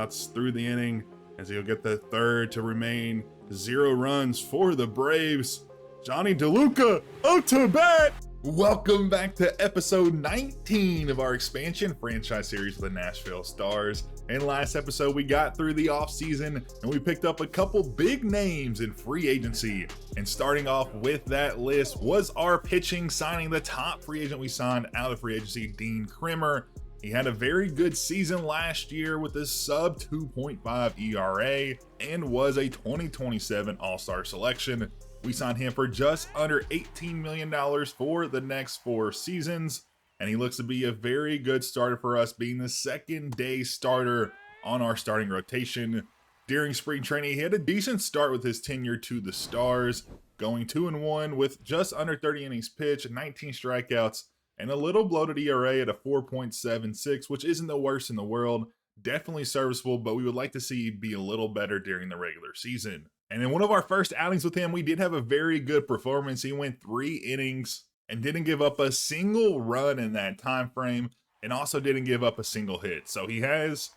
strikeouts through the inning as he'll get the third to remain. 0 runs for the Braves. Johnny DeLuca up to bat. Welcome back to episode 19 of our expansion franchise series with the Nashville Stars. In last episode, we got through the offseason and we picked up a couple big names in free agency. And starting off with that list was our pitching signing, the top free agent we signed out of free agency, Dean Kremer. He had a very good season last year with a sub 2.5 ERA and was a 2027 All-Star selection. We signed him for just under $18 million for the next 4 seasons, and he looks to be a very good starter for us, being the second day starter on our starting rotation. During spring training, he had a decent start with his tenure to the Stars, going 2-1 with just under 30 innings pitched, 19 strikeouts, and a little bloated ERA at a 4.76, which isn't the worst in the world. Definitely serviceable, but we would like to see be a little better during the regular season. And in one of our first outings with him, we did have a very good performance. He went 3 innings and didn't give up a single run in that time frame, and also didn't give up a single hit. So he has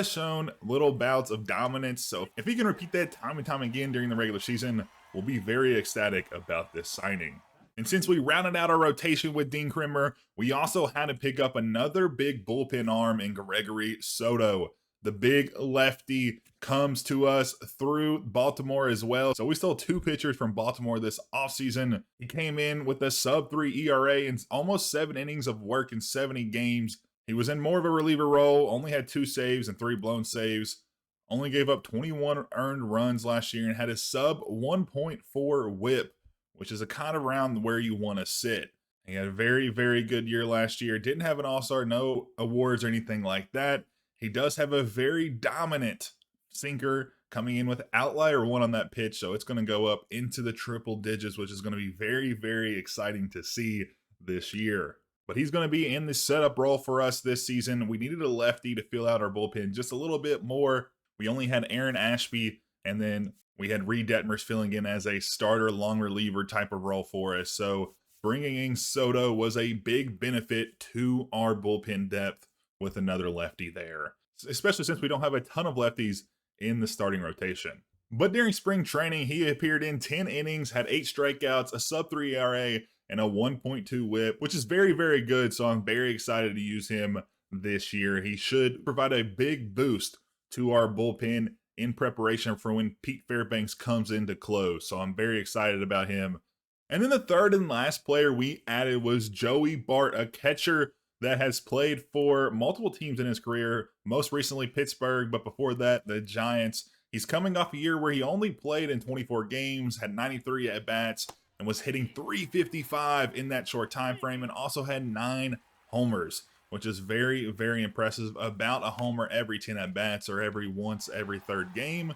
shown little bouts of dominance. So if he can repeat that time and time again during the regular season, we'll be very ecstatic about this signing. And since we rounded out our rotation with Dean Kremer, we also had to pick up another big bullpen arm in Gregory Soto. The big lefty comes to us through Baltimore as well. So we stole 2 pitchers from Baltimore this offseason. He came in with a sub 3 ERA and almost 7 innings of work in 70 games. He was in more of a reliever role, only had 2 saves and 3 blown saves. Only gave up 21 earned runs last year and had a sub 1.4 whip, which is a kind of around where you want to sit. He had a very, very good year last year. Didn't have an all-star, no awards or anything like that. He does have a very dominant sinker coming in with outlier 1 on that pitch, so it's going to go up into the triple digits, which is going to be very, very exciting to see this year. But he's going to be in the setup role for us this season. We needed a lefty to fill out our bullpen just a little bit more. We only had Aaron Ashby, and then we had Reed Detmers filling in as a starter long reliever type of role for us. So bringing in Soto was a big benefit to our bullpen depth with another lefty there, especially since we don't have a ton of lefties in the starting rotation. But during spring training, he appeared in 10 innings, had 8 strikeouts, a sub 3 ERA, and a 1.2 whip, which is very, very good. So I'm very excited to use him this year. He should provide a big boost to our bullpen in preparation for when Pete Fairbanks comes in to close. So I'm very excited about him. And then the third and last player we added was Joey Bart, a catcher that has played for multiple teams in his career, most recently Pittsburgh, but before that, the Giants. He's coming off a year where he only played in 24 games, had 93 at-bats, and was hitting .355 in that short time frame, and also had 9 homers, which is very, very impressive. About a homer every 10 at-bats, or every 3rd game.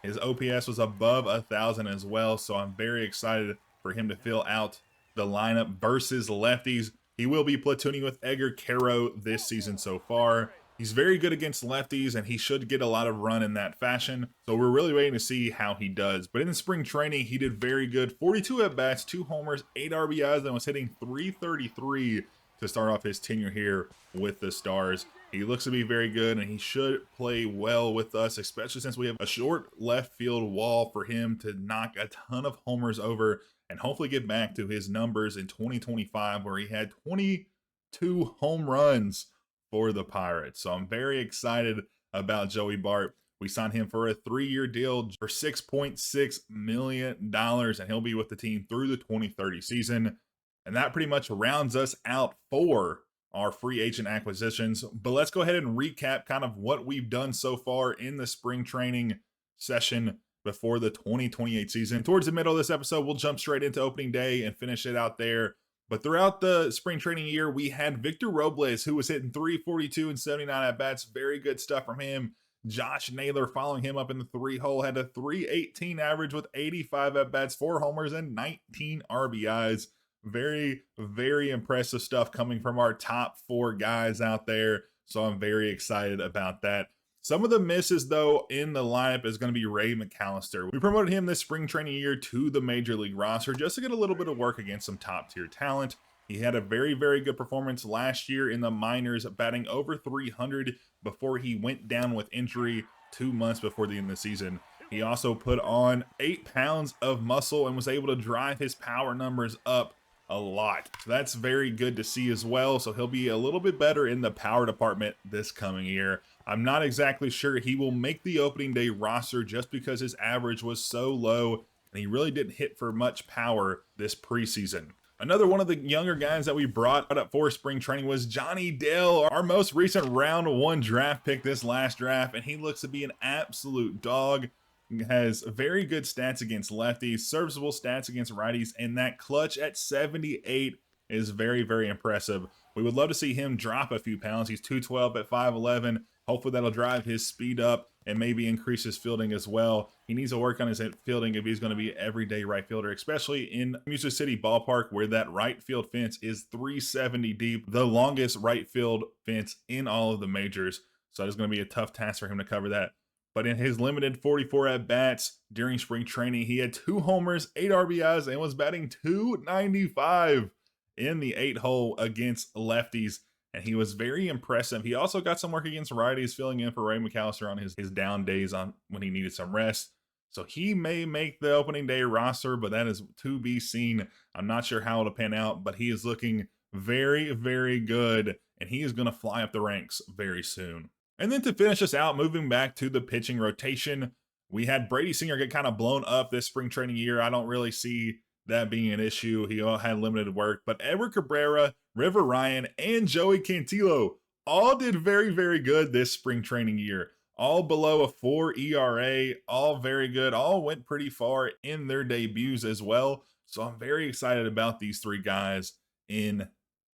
His OPS was above 1,000 as well, so I'm very excited for him to fill out the lineup versus lefties. He will be platooning with Edgar Caro this season so far. He's very good against lefties, and he should get a lot of run in that fashion. So we're really waiting to see how he does. But in the spring training, he did very good. 42 at-bats, 2 homers, 8 RBIs, and was hitting .333 to start off his tenure here with the Stars. He looks to be very good, and he should play well with us, especially since we have a short left field wall for him to knock a ton of homers over and hopefully get back to his numbers in 2025, where he had 22 home runs for the Pirates. So I'm very excited about Joey Bart. We signed him for a 3-year deal for $6.6 million, and he'll be with the team through the 2030 season. And that pretty much rounds us out for our free agent acquisitions. But let's go ahead and recap kind of what we've done so far in the spring training session before the 2028 season. Towards the middle of this episode, we'll jump straight into opening day and finish it out there. But throughout the spring training year, we had Victor Robles, who was hitting .342 and 79 at-bats. Very good stuff from him. Josh Naylor following him up in the 3-hole, had a .318 average with 85 at-bats, 4 homers, and 19 RBIs. Very, very impressive stuff coming from our top 4 guys out there. So I'm very excited about that. Some of the misses, though, in the lineup is going to be Ray McAllister. We promoted him this spring training year to the Major League roster just to get a little bit of work against some top-tier talent. He had a very, very good performance last year in the minors, batting over 300 before he went down with injury 2 months before the end of the season. He also put on 8 pounds of muscle and was able to drive his power numbers up a lot. So that's very good to see as well. So he'll be a little bit better in the power department this coming year. I'm not exactly sure he will make the opening day roster just because his average was so low and he really didn't hit for much power this preseason. Another one of the younger guys that we brought up for spring training was Johnny Dale, our most recent round 1 draft pick this last draft, and he looks to be an absolute dog. He has very good stats against lefties, serviceable stats against righties, and that clutch at 78 is very, very impressive. We would love to see him drop a few pounds. He's 212 at 5'11". Hopefully that'll drive his speed up and maybe increase his fielding as well. He needs to work on his fielding if he's going to be an everyday right fielder, especially in Music City Ballpark, where that right field fence is 370 deep, the longest right field fence in all of the majors. So it's going to be a tough task for him to cover that. But in his limited 44 at-bats during spring training, he had 2 homers, 8 RBIs, and was batting .295 in the 8-hole against lefties. And he was very impressive. He also got some work against righties, filling in for Ray McAllister on his down days on when he needed some rest. So he may make the opening day roster, but that is to be seen. I'm not sure how it'll pan out, but he is looking very, very good, and he is going to fly up the ranks very soon. And then to finish us out, moving back to the pitching rotation, we had Brady Singer get kind of blown up this spring training year. I don't really see that being an issue. He all had limited work, but Edward Cabrera, River Ryan, and Joey Cantillo all did very, very good this spring training year. All below a 4 ERA, all very good, all went pretty far in their debuts as well. So I'm very excited about these 3 guys in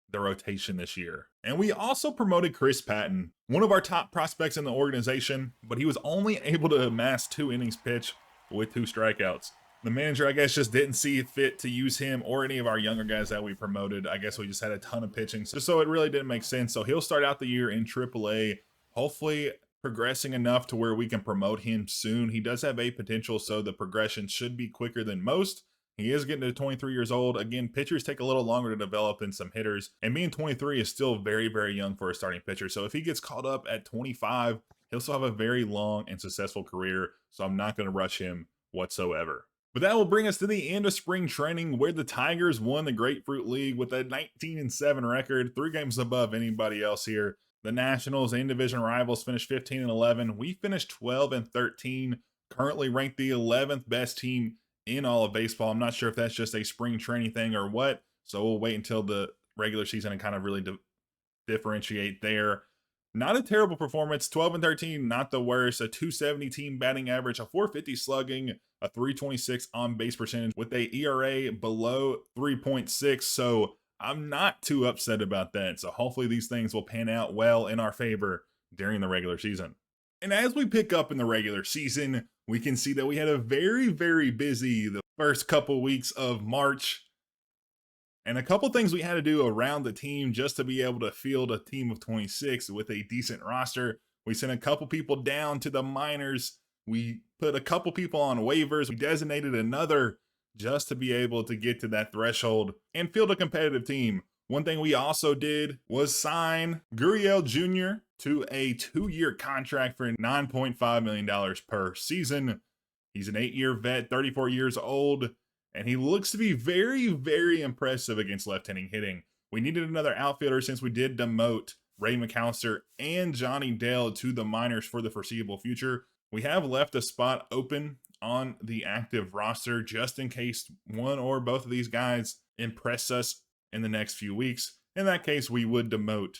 the rotation this year. And we also promoted Chris Patton, one of our top prospects in the organization, but he was only able to amass 2 innings pitched with 2 strikeouts. The manager, I guess, just didn't see fit to use him or any of our younger guys that we promoted. I guess we just had a ton of pitching, so it really didn't make sense. So he'll start out the year in AAA, hopefully progressing enough to where we can promote him soon. He does have a potential, so the progression should be quicker than most. He is getting to 23 years old. Again, pitchers take a little longer to develop than some hitters, and being 23 is still very, very young for a starting pitcher. So if he gets caught up at 25, he'll still have a very long and successful career, so I'm not going to rush him whatsoever. But that will bring us to the end of spring training, where the Tigers won the Grapefruit League with a 19-7 record, 3 games above anybody else here. The Nationals and division rivals finished 15-11. We finished 12-13, currently ranked the 11th best team in all of baseball. I'm not sure if that's just a spring training thing or what, so we'll wait until the regular season and kind of really differentiate there. Not a terrible performance. 12-13, not the worst. A 270 team batting average, a 450 slugging, a 326 on base percentage with a ERA below 3.6. So I'm not too upset about that. So hopefully these things will pan out well in our favor during the regular season. And as we pick up in the regular season, we can see that we had a very, very busy the first couple weeks of March. And a couple things we had to do around the team just to be able to field a team of 26 with a decent roster. We sent a couple people down to the minors. We put a couple people on waivers. We designated another just to be able to get to that threshold and field a competitive team. One thing we also did was sign Gurriel Jr. to a 2-year contract for $9.5 million per season. He's an 8-year vet, 34 years old, and he looks to be very, very impressive against left-handing hitting. We needed another outfielder since we did demote Ray McAllister and Johnny Dale to the minors for the foreseeable future. We have left a spot open on the active roster just in case one or both of these guys impress us in the next few weeks. In that case, we would demote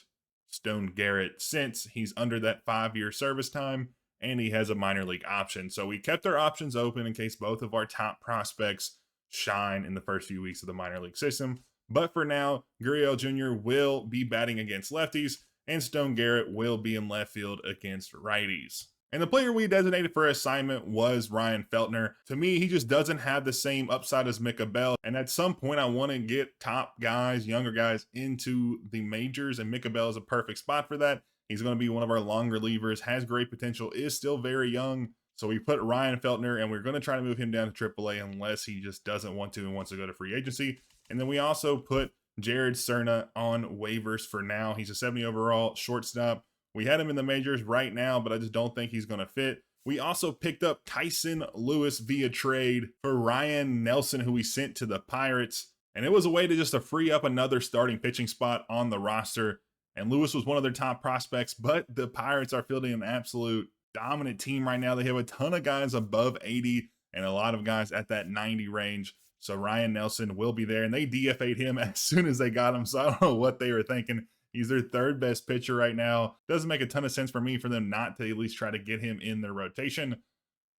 Stone Garrett since he's under that 5-year service time and he has a minor league option. So we kept our options open in case both of our top prospects shine in the first few weeks of the minor league system. But for now, Gurriel Jr. will be batting against lefties and Stone Garrett will be in left field against righties. And the player we designated for assignment was Ryan Feltner. To me, he just doesn't have the same upside as Micah Bell. And at some point, I want to get top guys, younger guys, into the majors. And Micah Bell is a perfect spot for that. He's going to be one of our long relievers, has great potential, is still very young. So we put Ryan Feltner, and we're going to try to move him down to AAA unless he just doesn't want to and wants to go to free agency. And then we also put Jared Cerna on waivers for now. He's a 70 overall shortstop. We had him in the majors right now, but I just don't think he's going to fit. We also picked up Tyson Lewis via trade for Ryan Nelson, who we sent to the Pirates. And it was a way to free up another starting pitching spot on the roster. And Lewis was one of their top prospects, but the Pirates are fielding an absolute dominant team right now. They have a ton of guys above 80 and a lot of guys at that 90 range. So Ryan Nelson will be there, and they DFA'd him as soon as they got him. So I don't know what they were thinking. He's their third best pitcher right now. Doesn't make a ton of sense for me for them not to at least try to get him in their rotation.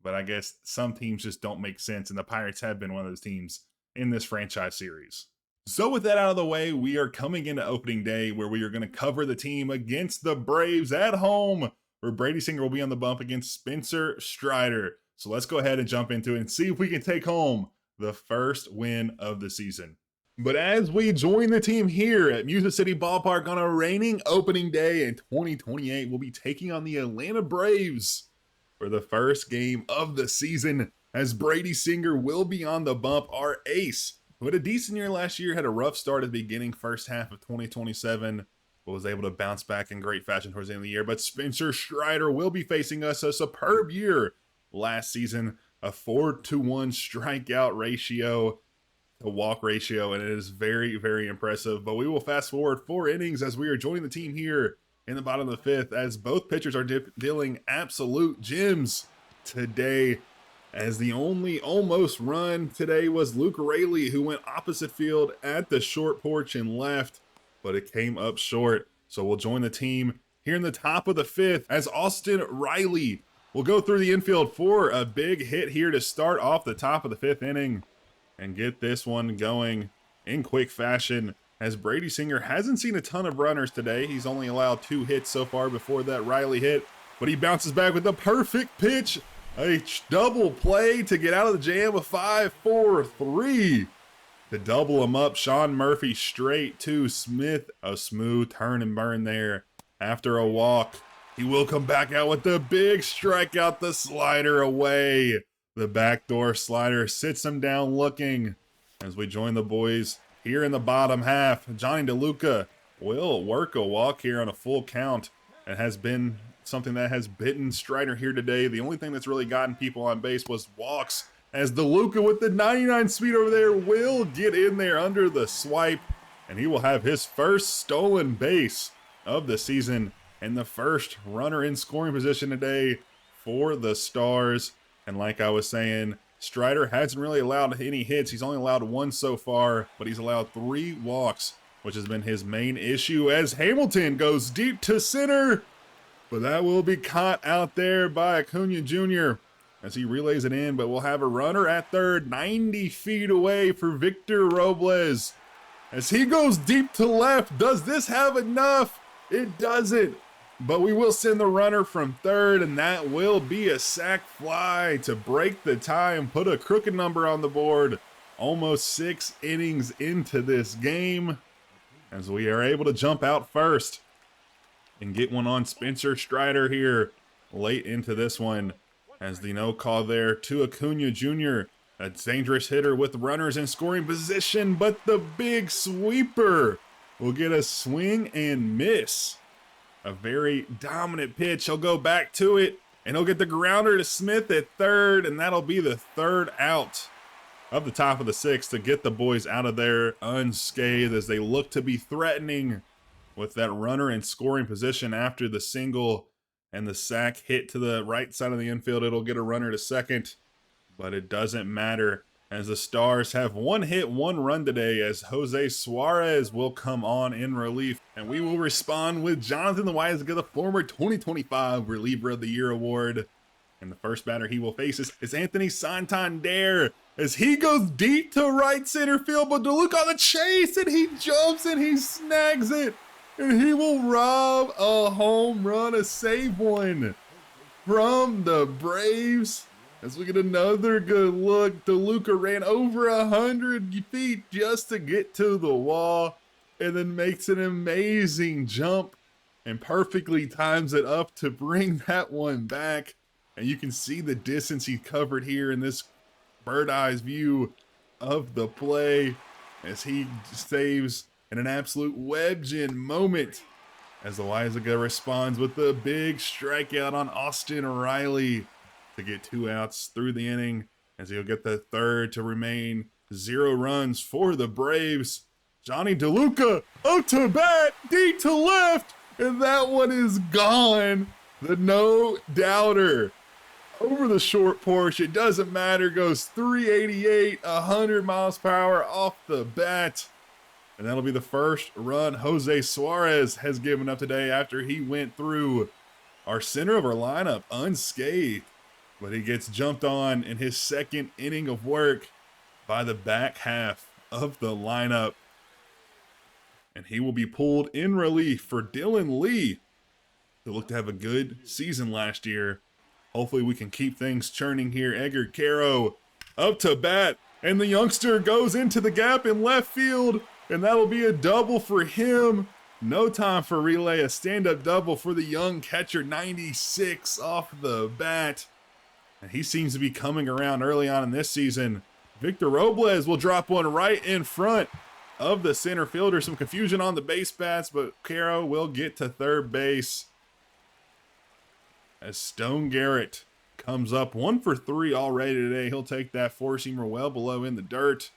But I guess some teams just don't make sense, and the Pirates have been one of those teams in this franchise series. So with that out of the way, we are coming into opening day where we are going to cover the team against the Braves at home, where Brady Singer will be on the bump against Spencer Strider. So let's go ahead and jump into it and see if we can take home the first win of the season. But as we join the team here at Music City Ballpark on a reigning opening day in 2028, we'll be taking on the Atlanta Braves for the first game of the season, as Brady Singer will be on the bump. Our ace, who had a decent year last year, had a rough start at the beginning first half of 2027, but was able to bounce back in great fashion towards the end of the year. But Spencer Strider will be facing us. A superb year last season, a 4-to-1 strikeout ratio to walk ratio, and it is very, very impressive. But we will fast forward 4 innings as we are joining the team here in the bottom of the 5th, as both pitchers are dealing absolute gems today. As the only almost run today was Luke Raley, who went opposite field at the short porch and left, but it came up short. So we'll join the team here in the top of the 5th as Austin Riley will go through the infield for a big hit here to start off the top of the 5th inning and get this one going in quick fashion, as Brady Singer hasn't seen a ton of runners today. He's only allowed 2 hits so far before that Riley hit, but he bounces back with the perfect pitch. A double play to get out of the jam, a 5-4-3 to double him up. Sean Murphy straight to Smith. A smooth turn and burn there after a walk. He will come back out with the big strikeout, the slider away. The backdoor slider sits him down looking as we join the boys here in the bottom half. Johnny DeLuca will work a walk here on a full count. It has been something that has bitten Strider here today. The only thing that's really gotten people on base was walks, as DeLuca with the 99 speed over there will get in there under the swipe, and he will have his first stolen base of the season and the first runner in scoring position today for the Stars. And like I was saying, Strider hasn't really allowed any hits. He's only allowed 1 so far, but he's allowed 3 walks, which has been his main issue, as Hamilton goes deep to center. But that will be caught out there by Acuna Jr. as he relays it in, but we'll have a runner at third, 90 feet away for Victor Robles. As he goes deep to left, does this have enough? It doesn't, but we will send the runner from third, and that will be a sac fly to break the tie and put a crooked number on the board. Almost 6 innings into this game, as we are able to jump out first and get one on Spencer Strider here late into this one, as the no call there to Acuna Jr. A dangerous hitter with runners in scoring position, but the big sweeper will get a swing and miss. A very dominant pitch. He'll go back to it, and he'll get the grounder to Smith at third, and that'll be the 3rd out of the top of the 6th to get the boys out of there unscathed, as they look to be threatening with that runner in scoring position after the single and the sac hit to the right side of the infield. It'll get a runner to second, but it doesn't matter, as the Stars have 1 hit, 1 run today, as Jose Suarez will come on in relief, and we will respond with Jonathan the Wise to get the former 2025 Reliever of the Year award. And the first batter he will face is Anthony Santander, as he goes deep to right center field, but to look on the chase, and he jumps and he snags it. And he will rob a home run, a save one from the Braves. As we get another good look, DeLuca ran over 100 feet just to get to the wall, and then makes an amazing jump and perfectly times it up to bring that one back. And you can see the distance he covered here in this bird eyes view of the play, as he saves and an absolute web-gin moment as the Weisiger responds with a big strikeout on Austin Riley to get 2 outs through the inning, as he'll get the third to remain 0 runs for the Braves. Johnny DeLuca up to bat, deep to left, and that one is gone. The no-doubter over the short porch. It doesn't matter. Goes 388, 100 miles per hour off the bat. And that'll be the first run Jose Suarez has given up today after he went through our center of our lineup unscathed. But he gets jumped on in his second inning of work by the back half of the lineup. And he will be pulled in relief for Dylan Lee, who looked to have a good season last year. Hopefully we can keep things churning here. Edgar Caro up to bat, and the youngster goes into the gap in left field, and that'll be a double for him. No time for relay, a stand-up double for the young catcher, 96 off the bat. And he seems to be coming around early on in this season. Victor Robles will drop one right in front of the center fielder. Some confusion on the base bats, but Caro will get to third base as Stone Garrett comes up 1 for 3 already today. He'll take that four-seamer well below in the dirt.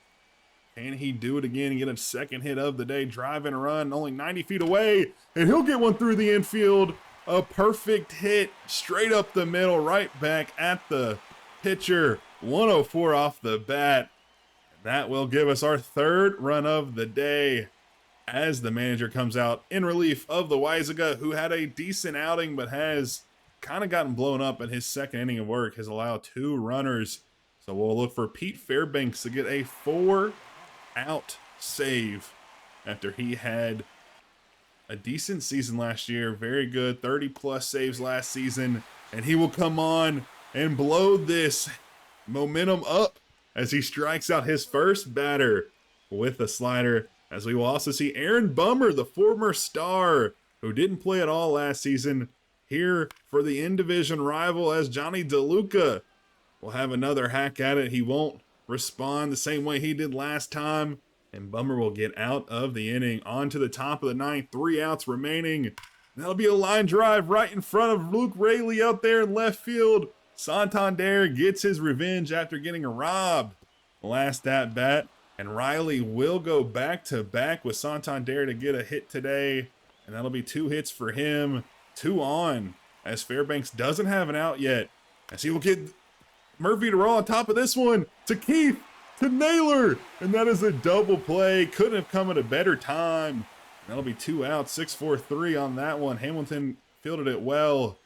Can he do it again and get a second hit of the day? Driving a run only 90 feet away, and he'll get one through the infield. A perfect hit straight up the middle, right back at the pitcher. 104 off the bat. That will give us our third run of the day as the manager comes out in relief of the Weisiger, who had a decent outing but has kind of gotten blown up in his second inning of work, has allowed 2 runners. So we'll look for Pete Fairbanks to get a 4-out save after he had a decent season last year. Very good, 30-plus saves last season. And he will come on and blow this momentum up as he strikes out his first batter with a slider. As we will also see Aaron Bummer, the former star who didn't play at all last season, here for the in-division rival, as Johnny DeLuca will have another hack at it. He won't respond the same way he did last time, and Bummer will get out of the inning. On to the top of the ninth, 3 outs remaining. That'll be a line drive right in front of Luke Raley out there in left field. Santander gets his revenge after getting robbed last at bat, and Riley will go back-to-back with Santander to get a hit today, and that'll be 2 hits for him. 2 on, as Fairbanks doesn't have an out yet, as he will get Murphy to roll on top of this one to Keith, to Naylor, and that is a double play. Couldn't have come at a better time. That'll be 2 outs, 6-4-3 on that one. Hamilton fielded it well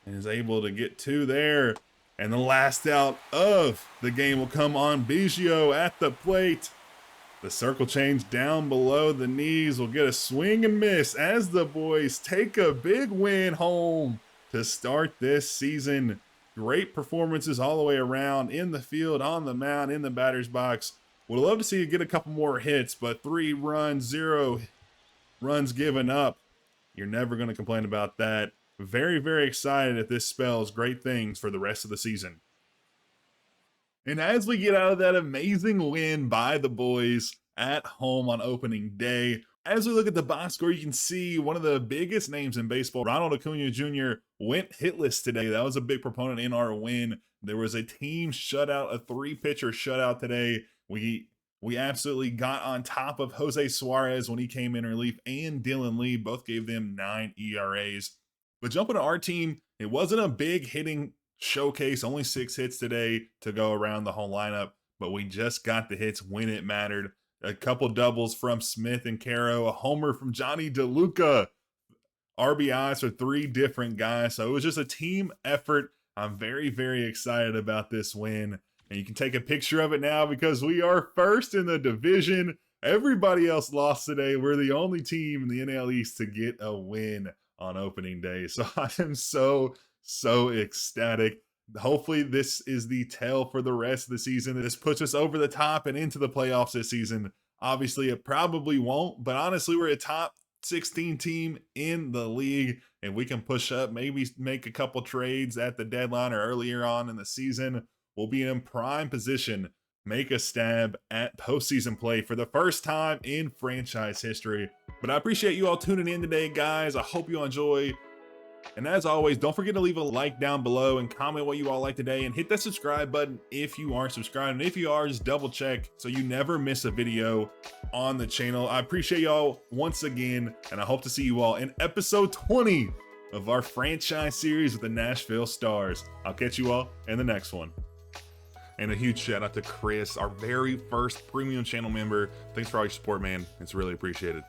and is able to get 2 there. And the last out of the game will come on Biggio at the plate. The circle change down below the knees will get a swing and miss as the boys take a big win home to start this season. Great performances all the way around, in the field, on the mound, in the batter's box. Would love to see you get a couple more hits, but 3 runs, 0 runs given up. You're never going to complain about that. Very, very excited if this spells great things for the rest of the season. And as we get out of that amazing win by the boys at home on opening day, as we look at the box score, you can see one of the biggest names in baseball, Ronald Acuna Jr., went hitless today. That was a big proponent in our win. There was a team shutout, a 3-pitcher shutout today. We absolutely got on top of Jose Suarez when he came in relief, and Dylan Lee both gave them 9 ERAs. But jumping to our team, it wasn't a big hitting showcase, only 6 hits today to go around the whole lineup, but we just got the hits when it mattered. A couple doubles from Smith and Caro, a homer from Johnny DeLuca, RBIs for 3 different guys. So it was just a team effort. I'm very, very excited about this win. And you can take a picture of it now because we are first in the division. Everybody else lost today. We're the only team in the NL East to get a win on opening day. So I am so ecstatic. Hopefully this is the tell for the rest of the season. This puts us over the top and into the playoffs this season. Obviously, it probably won't, but honestly, we're a top 16 team in the league, and we can push up, maybe make a couple trades at the deadline or earlier on in the season. We'll be in prime position make a stab at postseason play for the first time in franchise history. But I appreciate you all tuning in today, guys. I hope you all enjoy. And as always, don't forget to leave a like down below and comment what you all like today, and hit that subscribe button if you aren't subscribed. And if you are, just double check so you never miss a video on the channel. I appreciate y'all once again, and I hope to see you all in episode 20 of our franchise series with the Nashville Stars. I'll catch you all in the next one. And a huge shout out to Chris, our very first premium channel member. Thanks for all your support, man. It's really appreciated.